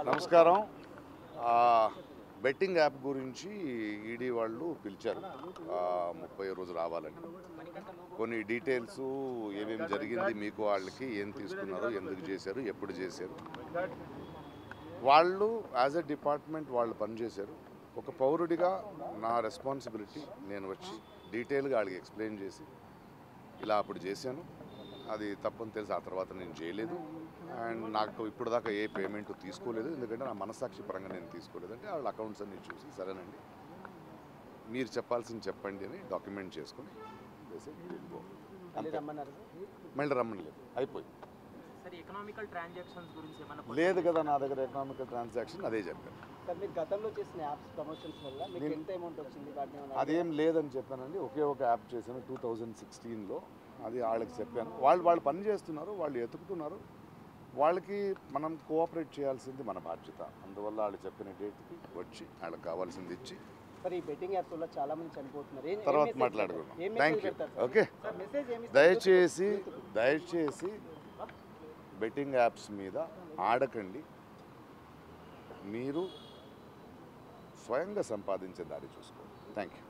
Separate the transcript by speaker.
Speaker 1: నమస్కారం. Betting app గురించి ED వాళ్ళు పిలిచారు 30 రోజు రావాలని. కొన్ని డీటెయిల్స్ ఏమేమి జరిగింది, మీకు వాళ్ళకి ఏం తీసుకున్నారు, ఎందుకు చేశారు, ఎప్పుడు చేశారు, వాళ్ళు యాజ్ ఎ డిపార్ట్మెంట్ వాళ్ళు పనిచేశారు. ఒక పౌరుడిగా నా రెస్పాన్సిబిలిటీ నేను వచ్చి డీటెయిల్గా వాళ్ళకి ఎక్స్ప్లెయిన్ చేసి ఇలా అప్పుడు చేశాను, అది తప్పని తెలిసి ఆ తర్వాత నేను చేయలేదు, అండ్ నాకు ఇప్పుడు దాకా ఏ పేమెంట్ తీసుకోలేదు, ఎందుకంటే నా మనసాక్షి పరంగా నేను తీసుకోలేదు అంటే వాళ్ళ అకౌంట్స్ అన్ని చూసి సరేనండి మీరు చెప్పాల్సింది చెప్పండి అని డాక్యుమెంట్ చేసుకొని మళ్ళీ రమ్మని లేదు, అయిపోయింది. లేదు కదా నా దగ్గర ఎకనామికల్ ట్రాన్సాక్షన్, అదే చెప్పాను. అదేం లేదని చెప్పానండి. ఒకే ఒక యాప్ చేశాను 2016లో, అది వాళ్ళకి చెప్పాను. వాళ్ళు పని చేస్తున్నారు, వాళ్ళు ఎతుకుతున్నారు, వాళ్ళకి మనం కోఆపరేట్ చేయాల్సింది మన బాధ్యత. అందువల్ల వాళ్ళు చెప్పిన డేట్కి వచ్చి వాళ్ళకి కావాల్సింది ఇచ్చి తర్వాత మాట్లాడుకున్నాం. Thank you. ఓకే, దయచేసి బెట్టింగ్ యాప్స్ మీద ఆడకండి, మీరు స్వయంగా సంపాదించే దారి చూసుకోండి. Thank you.